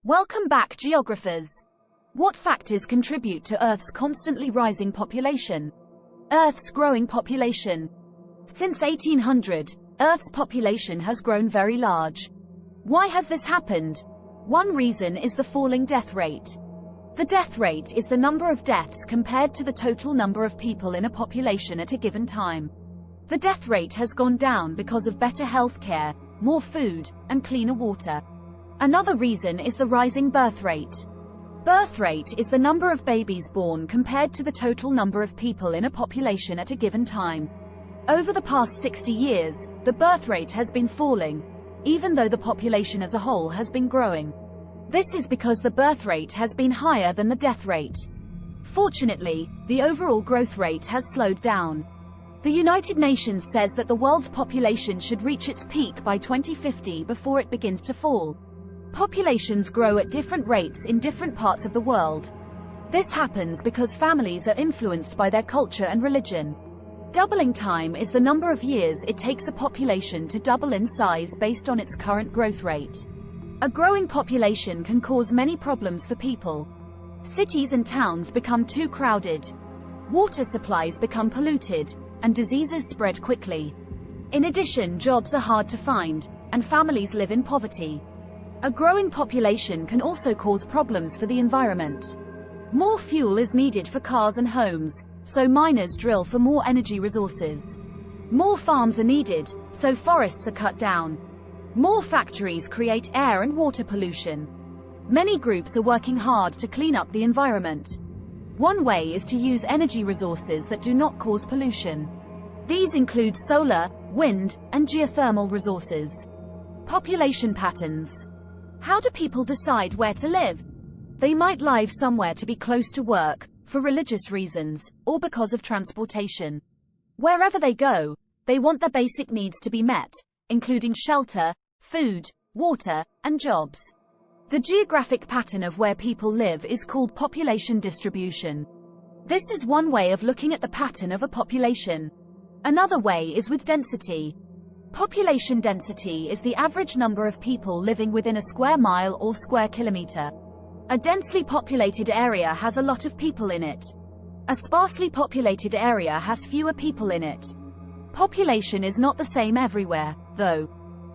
Welcome back, geographers. What factors contribute to Earth's constantly rising population? Earth's growing population. Since 1800, Earth's population has grown very large. Why has this happened? One reason is the falling death rate. The death rate is the number of deaths compared to the total number of people in a population at a given time. The death rate has gone down because of better health care, more food, and cleaner water. Another reason is the rising birth rate. Birth rate is the number of babies born compared to the total number of people in a population at a given time. Over the past 60 years, the birth rate has been falling, even though the population as a whole has been growing. This is because the birth rate has been higher than the death rate. Fortunately, the overall growth rate has slowed down. The United Nations says that the world's population should reach its peak by 2050 before it begins to fall. Populations grow at different rates in different parts of the world. This happens because families are influenced by their culture and religion. Doubling time is the number of years it takes a population to double in size based on its current growth rate. A growing population can cause many problems for people. Cities and towns become too crowded. Water supplies become polluted, and diseases spread quickly. In addition, jobs are hard to find, and families live in poverty. A growing population can also cause problems for the environment. More fuel is needed for cars and homes, so miners drill for more energy resources. More farms are needed, so forests are cut down. More factories create air and water pollution. Many groups are working hard to clean up the environment. One way is to use energy resources that do not cause pollution. These include solar, wind, and geothermal resources. Population patterns. How do people decide where to live? They might live somewhere to be close to work, for religious reasons, or because of transportation. Wherever they go, they want their basic needs to be met, including shelter, food, water, and jobs. The geographic pattern of where people live is called population distribution. This is one way of looking at the pattern of a population. Another way is with density. Population density is the average number of people living within a square mile or square kilometer. A densely populated area has a lot of people in it. A sparsely populated area has fewer people in it. Population is not the same everywhere, though.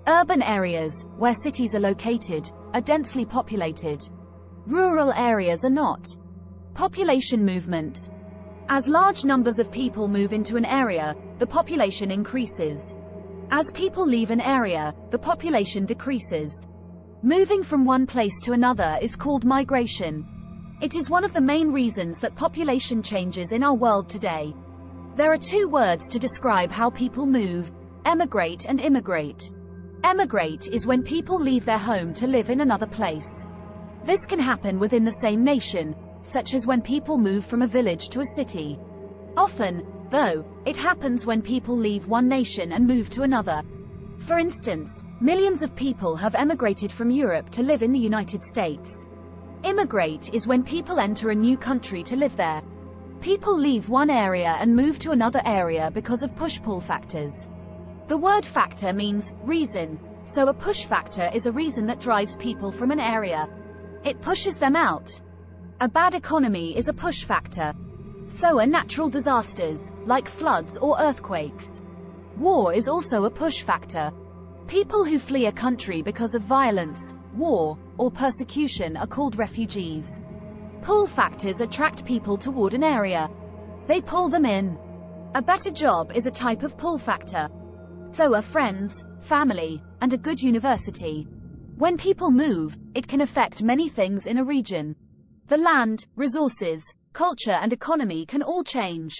Urban areas, where cities are located, are densely populated. Rural areas are not. Population movement. As large numbers of people move into an area, the population increases. As people leave an area, the population decreases. Moving from one place to another is called migration. It is one of the main reasons that population changes in our world today. There are two words to describe how people move: emigrate and immigrate. Emigrate is when people leave their home to live in another place. This can happen within the same nation, such as when people move from a village to a city. Often, though, it happens when people leave one nation and move to another. For instance, millions of people have emigrated from Europe to live in the United States. Immigrate is when people enter a new country to live there. People leave one area and move to another area because of push-pull factors. The word factor means reason, so a push factor is a reason that drives people from an area. It pushes them out. A bad economy is a push factor. So are natural disasters, like floods or earthquakes. War is also a push factor. People who flee a country because of violence, war, or persecution are called refugees. Pull factors attract people toward an area. They pull them in. A better job is a type of pull factor. So are friends, family, and a good university. When people move, it can affect many things in a region. The land, resources, culture and economy can all change.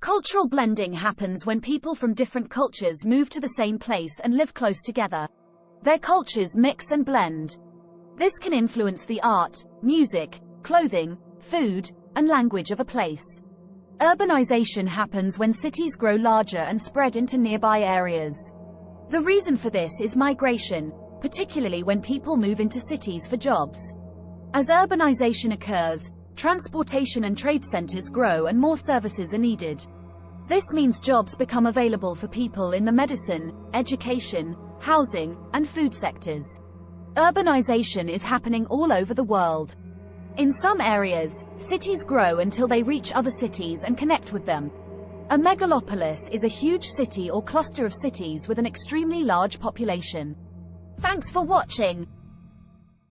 Cultural blending happens when people from different cultures move to the same place and live close together. Their cultures mix and blend. This can influence the art, music, clothing, food, and language of a place. Urbanization happens when cities grow larger and spread into nearby areas. The reason for this is migration, particularly when people move into cities for jobs. As urbanization occurs, transportation and trade centers grow and more services are needed. This means jobs become available for people in the medicine, education, housing, and food sectors. Urbanization is happening all over the world. In some areas, cities grow until they reach other cities and connect with them. A megalopolis is a huge city or cluster of cities with an extremely large population. Thanks for watching.